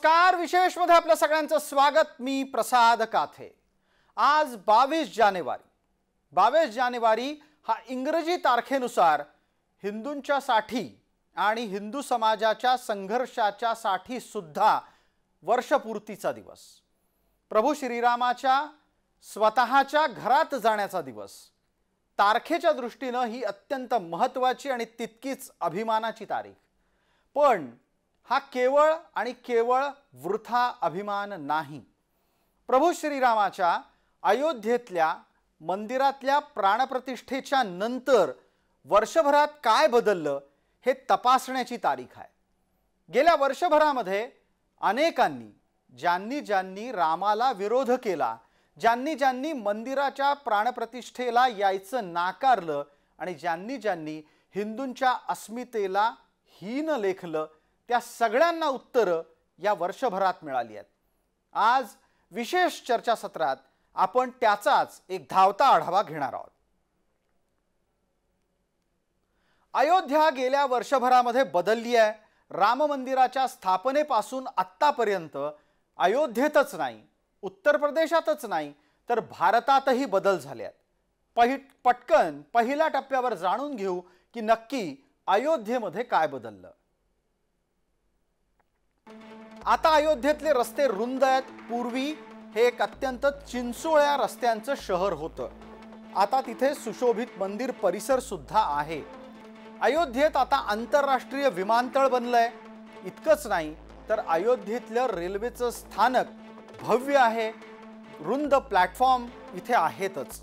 नमस्कार, विशेष मध्ये आपल्या सगळ्यांचं स्वागत। मी प्रसाद काथे। आज 22 जानेवारी हा इंग्रजी तारखेनुसार हिंदूंच्या साठी आणि हिंदू समाजाच्या संघर्षाच्या साठी सुद्धा वर्षपूर्तीचा दिवस, प्रभू श्रीरामाच्या स्वतःच्या घरात जाण्याचा दिवस। तारखेच्या दृष्टीने ही अत्यंत महत्त्वाची आणि तितकीच अभिमानाची तारीख। पण हा केवळ आणि केवळ वृथा अभिमान नाही। प्रभू श्रीरामाच्या अयोध्येतल्या मंदिरातल्या प्राणप्रतिष्ठेच्या नंतर वर्षभरात काय बदललं हे तपासण्याची तारीख आहे। गेल्या वर्षभरामध्ये अनेकांनी ज्यांनी रामाला विरोध केला, ज्यांनी मंदिराच्या प्राणप्रतिष्ठेला यायचं नाकारलं आणि ज्यांनी हिंदूंच्या अस्मितेला हीन लेखलं, त्या सगळ्यांना उत्तर या वर्षभरात मिळाली आहेत। आज विशेष चर्चासत्रात आपण त्याचाच एक धावता आढावा घेणार आहोत। अयोध्या गेल्या वर्षभरामध्ये बदलली आहे। राम मंदिराच्या स्थापनेपासून आत्तापर्यंत अयोध्येतच नाही, उत्तर प्रदेशातच नाही, तर भारतातही बदल झाले आहेत। पटकन पहिल्या टप्प्यावर जाणून घेऊ की नक्की अयोध्येमध्ये काय बदललं। आता अयोध्येतले रस्ते रुंद आहेत। पूर्वी हे एक अत्यंत चिंचोळ्या रस्त्यांचं शहर होतं। आता तिथे सुशोभित मंदिर परिसर सुद्धा आहे। अयोध्येत आता आंतरराष्ट्रीय विमानतळ बनलंय। इतकंच नाही तर अयोध्येतलं रेल्वेचं स्थानक भव्य आहे, रुंद प्लॅटफॉर्म इथे आहेतच।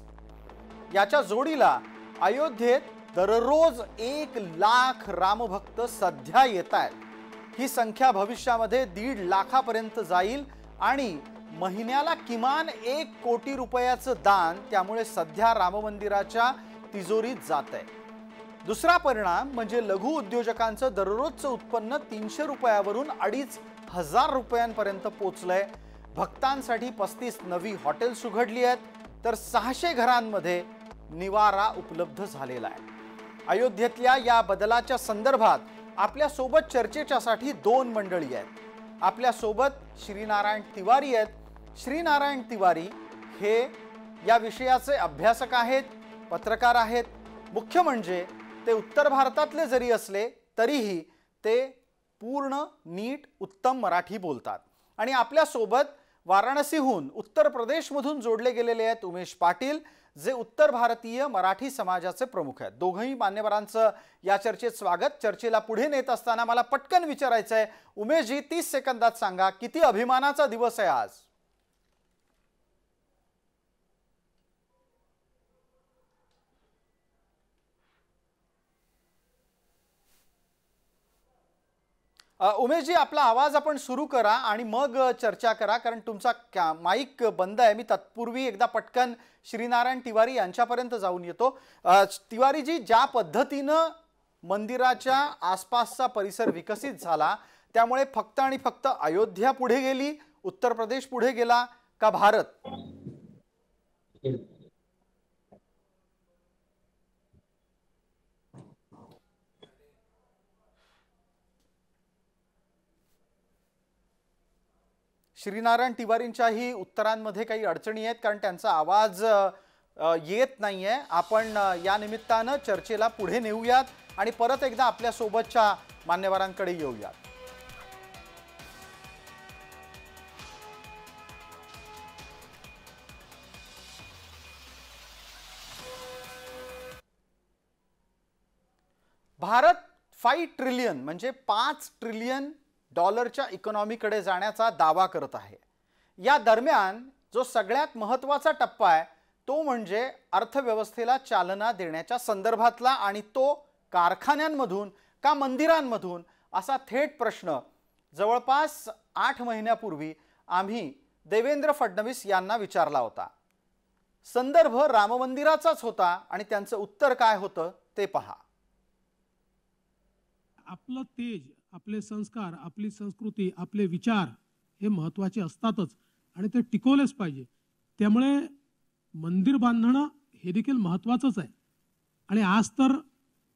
याच्या जोडीला अयोध्येत दररोज 1 लाख रामभक्त सध्या येतात। ही संख्या भविष्यामध्ये 1.5 लाखापर्यंत जाईल आणि महिन्याला किमान 1 कोटी रुपयाचं दान त्यामुळे सध्या राम मंदिराच्या तिजोरीत जातंय। दुसरा परिणाम म्हणजे लघु उद्योजकांचं दररोजचं उत्पन्न 300 रुपयावरून 2,500 रुपयांपर्यंत पोहोचलंय। भक्तांसाठी 35 नवी हॉटेल्स उघडली आहेत, तर 600 घरांमध्ये निवारा उपलब्ध झालेला आहे। अयोध्येतल्या या बदलाच्या संदर्भात आपल्या सोबत चर्चेच्यासाठी 2 मंडळी आहेत। आपल्या सोबत श्रीनारायण तिवारी आहेत। श्रीनारायण तिवारी हे या विषयाचे अभ्यासक आहेत, पत्रकार आहेत। मुख्य म्हणजे ते उत्तर भारतातले जरी असले तरीही ते पूर्ण नीट उत्तम मराठी बोलतात। आणि आपल्या सोबत वाराणसीहून उत्तर प्रदेशमधून जोडले गेलेले आहेत उमेश पाटील, जे उत्तर भारतीय मराठी समाजाचे प्रमुख आहेत। दोघंही मान्यवरांचं या चर्चेत स्वागत। चर्चेला पुढे नेत असताना मला पटकन विचारायचं आहे, उमेशजी 30 सेकंदात सांगा, किती अभिमानाचा दिवस आहे आज? उमेशजी, आपला आवाज आपण सुरू करा आणि मग चर्चा करा, कारण तुमचा माईक बंद आहे। मी तत्पूर्वी एकदा पटकन श्रीनारायण तिवारी यांच्यापर्यंत जाऊन येतो। तिवारीजी, ज्या पद्धतीनं मंदिराच्या आसपासचा परिसर विकसित झाला त्यामुळे फक्त आणि फक्त अयोध्या पुढे गेली, उत्तर प्रदेश पुढे गेला का भारत? श्रीनारायण तिवारींच्याही उत्तरांमध्ये काही अडचणी आहेत, कारण त्यांचा आवाज येत नाहीये। आपण या निमित्तानं चर्चेला पुढे नेऊयात आणि परत एकदा आपल्या सोबतच्या मान्यवरांकडे येऊयात। भारत 5 ट्रिलियन म्हणजे 5 ट्रिलियन डॉलरच्या इकॉनॉमीकडे जाण्याचा दावा करत आहे। या दरम्यान जो सगळ्यात महत्त्वाचा टप्पा आहे तो म्हणजे अर्थव्यवस्थेला चालना देण्याच्या संदर्भातला, आणि तो कारखान्यांमधून का मंदिरांमधून असा थेट प्रश्न जवळपास 8 महिन्यापूर्वी आम्ही देवेंद्र फडणवीस यांना विचारला होता। संदर्भ राम मंदिराचाच होता आणि त्यांचं उत्तर काय होतं ते पहा। आपलं तेज, आपले संस्कार, आपली संस्कृती, आपले विचार हे महत्त्वाचे असतातच आणि ते टिकवलेच पाहिजे। त्यामुळे मंदिर बांधणं हे देखील महत्त्वाचंच आहे। आणि आज तर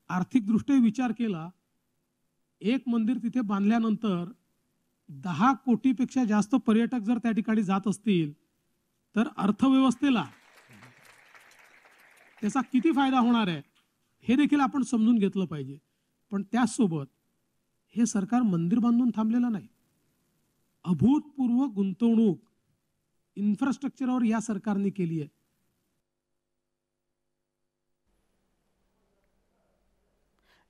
आर्थिक दृष्ट्या विचार केला, एक मंदिर तिथे बांधल्यानंतर 10 कोटीपेक्षा जास्त पर्यटक जर त्या ठिकाणी जात असतील तर अर्थव्यवस्थेला त्याचा किती फायदा होणार आहे हे देखील आपण समजून घेतलं पाहिजे. पण त्याचसोबत हे सरकार मंदिर बांधून थांबलेलं नाही. अभूतपूर्व गुंतवणूक इन्फ्रास्ट्रक्चरवर या सरकारने केली आहे.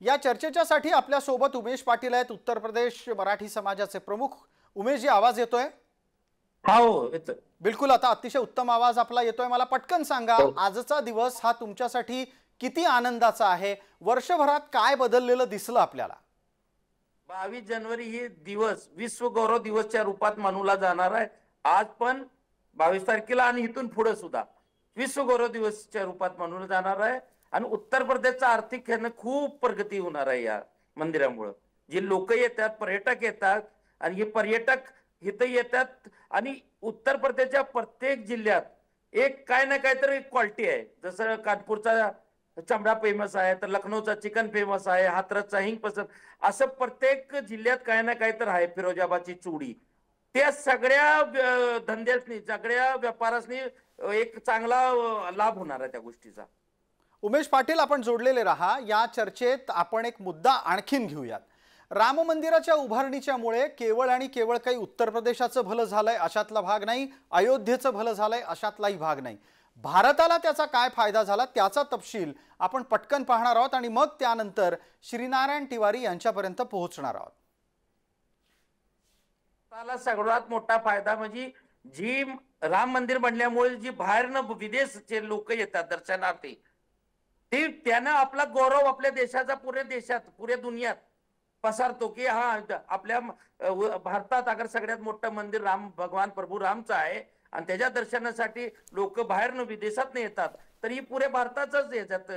या चर्चेच्या साठी आपल्या सोबत उमेश पाटील आहेत, उत्तर प्रदेश मराठी समाजाचे प्रमुख. उमेश जी, आवाज येतोय? हो येतोय. बिलकुल. आता अतिशय उत्तम आवाज आपला येतोय. मला पटकन सांगा, आजचा दिवस हा तुमच्यासाठी किती आनंदाचा आहे? वर्षभरात काय बदललेलं दिसलं आपल्याला? 22 जानेवारी हे दिवस विश्व गौरव दिवसच्या रूपात मानला जाणार आहे. आज पण 22 तारखेला आणि इथून पुढे सुद्धा विश्व गौरव दिवसच्या रूपात मानलं जाणार आहे. आणि उत्तर प्रदेशचा आर्थिक खेळणं खूप प्रगती होणार आहे या मंदिरामुळे. जे लोक येतात, पर्यटक येतात आणि हे पर्यटक इथं येतात आणि उत्तर प्रदेशच्या प्रत्येक जिल्ह्यात एक काय ना काहीतरी क्वालिटी आहे. जसं कानपूरचा चमडा फेमस आहे, तर लखनौचा चिकन फेमस आहे, हाथरसचा हिंग पसंत, असं प्रत्येक जिल्ह्यात काय ना काय तर आहे. फिरोजाबादची चुडी, त्या सगळ्या धंद्यासनी, सगळ्या व्यापारासनी एक चांगला लाभ होणार आहे त्या गोष्टीचा. उमेश पाटील, आपण जोडलेले राहा. या चर्चेत आपण एक मुद्दा आणखीन घेऊयात. राम मंदिराच्या उभारणीच्या मुळे केवळ आणि केवळ काही उत्तर प्रदेशाचं भलं झालंय अशातला भाग नाही, अयोध्येचं भलं झालंय अशातलाही भाग नाही. भारताला त्याचा काय फायदा झाला त्याचा तपशील आपण पटकन पाहणार आहोत आणि मग त्यानंतर श्रीनारायण तिवारी यांच्यापर्यंत पोहोचणार आहोत. त्याला सगळ्यात मोठा फायदा म्हणजे जी राम मंदिर बनल्यामुळे जी बाहेरनं विदेशचे लोक येतात दर्शनार्थी, ते त्यानं आपला गौरव आपल्या देशाचा पुऱ्या देशात, पुऱ्या दुनियात पसरतो की हा आपल्या भारतात अगर सगळ्यात मोठं मंदिर राम भगवान प्रभू रामचं आहे आणि त्याच्या दर्शनासाठी लोक बाहेरनं विदेशात येतात, तर ही पुऱ्या भारताचंच याच्यात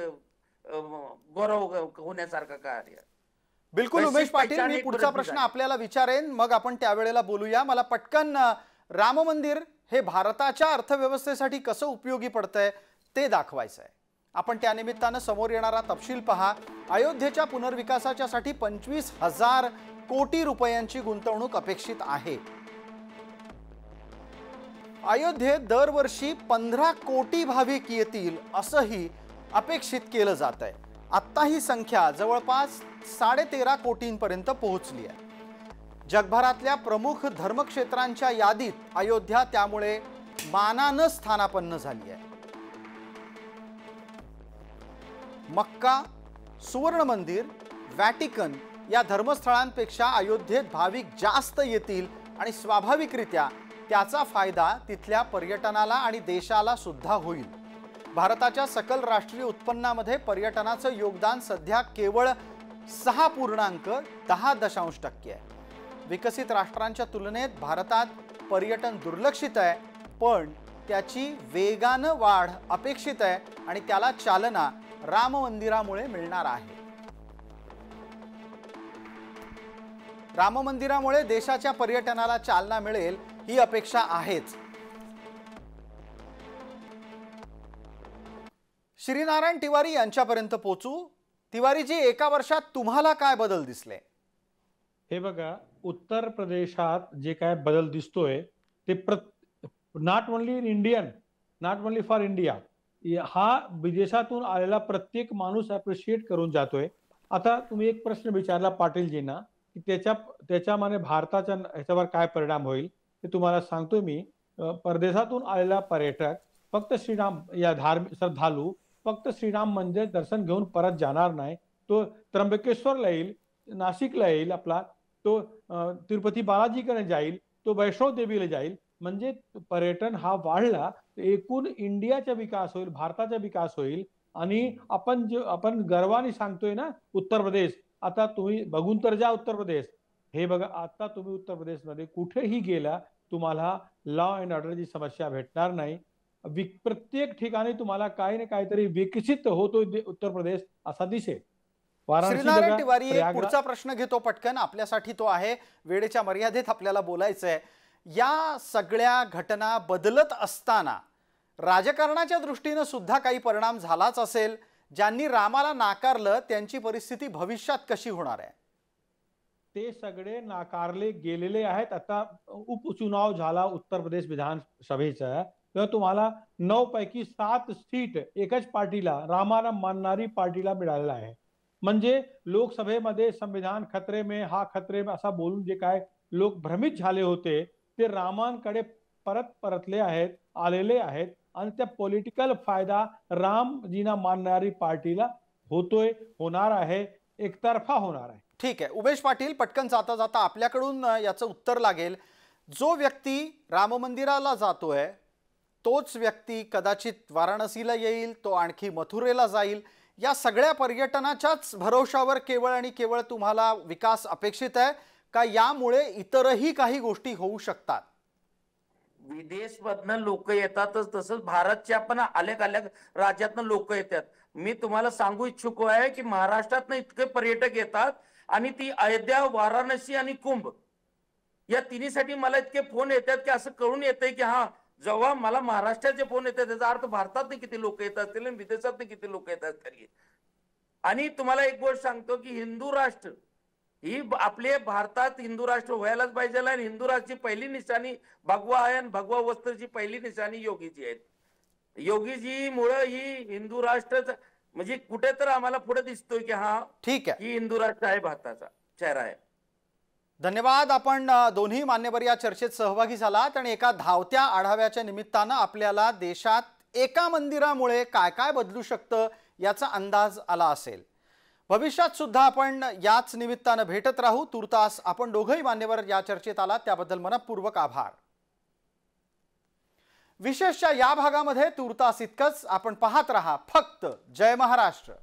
गौरव होण्यासारखं कार्य. बिलकुल उमेश पाटील, मी पुढचा प्रश्न आपल्याला विचारेन, मग आपण त्यावेळेला बोलूया. मला पटकन राम मंदिर हे भारताच्या अर्थव्यवस्थेसाठी कसं उपयोगी पडतंय ते दाखवायचं आहे. आपण त्यानिमित्तानं समोर येणारा तपशील पहा. अयोध्येच्या पुनर्विकासाच्यासाठी 25,000 कोटी रुपयांची गुंतवणूक अपेक्षित आहे. अयोध्येत दरवर्षी 15 कोटी भाविक येतील असंही अपेक्षित केलं जात आहे. आत्ता ही संख्या जवळपास 13.5 कोटींपर्यंत पोहोचली आहे. जगभरातल्या प्रमुख धर्मक्षेत्रांच्या यादीत अयोध्या त्यामुळे मानानं स्थानापन्न झाली आहे. मक्का, सुवर्ण मंदिर, व्हॅटिकन या धर्मस्थळांपेक्षा अयोध्येत भाविक जास्त येतील आणि स्वाभाविकरित्या त्याचा फायदा तिथल्या पर्यटनाला आणि देशाला सुद्धा होईल. भारताच्या सकल राष्ट्रीय उत्पन्नामध्ये पर्यटनाचं योगदान सध्या केवळ 6.10% आहे. विकसित राष्ट्रांच्या तुलनेत भारतात पर्यटन दुर्लक्षित आहे, पण त्याची वेगानं वाढ अपेक्षित आहे आणि त्याला चालना राम मंदिरामुळे मिळणार आहे. राम मंदिरामुळे देशाच्या पर्यटनाला चालना मिळेल ही अपेक्षा आहेच. श्रीनारायण तिवारी यांच्यापर्यंत पोहोचू. तिवारीजी, एका वर्षात तुम्हाला काय बदल दिसले? हे बघा, उत्तर प्रदेशात जे काय बदल दिसतोय ते not only in Indian, not only for India, हा विदेशातून आलेला प्रत्येक माणूस अप्रिशिएट करून जातोय. आता तुम्ही एक प्रश्न विचारला पाटीलजींना की त्याच्यामध्ये भारताच्या ह्याच्यावर काय परिणाम होईल ते तुम्हाला सांगतो मी. परदेशातून आलेला पर्यटक फक्त श्रीराम या धार्मिक श्रद्धालू फक्त श्रीराम मंदिर दर्शन घेऊन परत जाणार नाही. तो त्र्यंबकेश्वरला येईल, नाशिकला येईल, आपला तो तिरुपती बालाजीकडे जाईल, तो वैष्णव देवीला जाईल. म्हणजे पर्यटन हा वाढला एकूण इंडियाचा विकास होईल, भारताचा विकास होईल. आणि आपण गर्वाने सांगतोय ना उत्तर प्रदेश, आता तुम्ही बघून तर जा उत्तर प्रदेश. हे बघा, आता तुम्ही उत्तर प्रदेशमध्ये कुठेही गेला तुम्हाला लॉ अँड ऑर्डरची समस्या भेटणार नाही. प्रत्येक ठिकाणी तुम्हाला काही ना काहीतरी विकसित होतो उत्तर प्रदेश असा दिसेल. श्रीनारायण तिवारी, पुढचा प्रश्न घेतो पटकन, आपल्यासाठी तो आहे. वेळेच्या मर्यादेत आपल्याला बोलायचं आहे. या सगळ्या घटना बदलत असताना राजकारणाच्या दृष्टीने सुद्धा काही परिणाम झालाच असेल. ज्यांनी रामाला नाकारलं त्यांची परिस्थिती भविष्यात कशी होणार आहे? ते सगळे नाकारले गेलेले आहेत. आता उपचुनाव झाला उत्तर प्रदेश विधानसभेचा, तेव्हा तुम्हाला 9 पैकी 7 सीट एकच पार्टीला, रामाला मानणारी पार्टीला मिळालेला आहे. म्हणजे लोकसभेमध्ये संविधान खतरे में, हा खतरे में असा बोलून जे काय लोक भ्रमित झाले होते ते रामांकडे परतले आहेत, आलेले आहेत आणि त्या पॉलिटिकल फायदा रामजीना मानणारी पार्टीला होतोय, होणार आहे, एकतर्फा होणार आहे. ठीक आहे उमेश पाटील, पटकन जाता जाता आपल्याकडून याचं उत्तर लागेल. जो व्यक्ती राम मंदिराला जातोय तोच व्यक्ती कदाचित वाराणसीला येईल, तो आणखी मथुरेला जाईल. या सगळ्या पर्यटनाच्याच भरोशावर केवळ आणि केवळ तुम्हाला विकास अपेक्षित आहे का यामुळे इतरही काही गोष्टी होऊ शकतात? विदेशमधनं लोक येतातच, तसंच भारतच्या पण अनेक राज्यातनं लोक येतात. मी तुम्हाला सांगू इच्छुक आहे की महाराष्ट्रातनं इतके पर्यटक येतात आणि ती अयोध्या, वाराणसी आणि कुंभ या तिन्हीसाठी मला इतके फोन येतात की असं कळून येतंय की हा, जेव्हा मला महाराष्ट्राचे फोन येतात त्याचा अर्थ भारतात किती लोक येत असतील आणि विदेशात किती लोक येत असतील. आणि तुम्हाला एक गोष्ट सांगतो की हिंदू राष्ट्र ही आपले भारतात हिंदू राष्ट्र व्हायलाच पाहिजे आणि हिंदू राष्ट्राची पहिली निशाणी भगवा आहे आणि भगवा वस्त्रची पहिली निशाणी योगीजी आहेत. योगीजी मुळे ही हिंदू राष्ट्र म्हणजे कुठे तर आम्हाला पुढे दिसतोय की हा ठीक आहे, ही हिंदू राष्ट्र आहे, भारताचा चेहरा आहे. धन्यवाद. आपण दोन्ही मान्यवर या चर्चेत सहभागी झालात आणि एका धावत्या आढाव्याच्या निमित्तानं आपल्याला देशात एका मंदिरामुळे काय काय बदलू शकतं याचा अंदाज आला असेल. भविष्यात सुद्धा आपण याच निमित्तानं भेटत राहू. तुर्तास आपण दोघंही मान्यवर या चर्चेत आलात त्याबद्दल मनपूर्वक आभार. विशेषच्या या भागामध्ये तुर्तास इतकंच. आपण पाहत रहा फक्त जय महाराष्ट्र.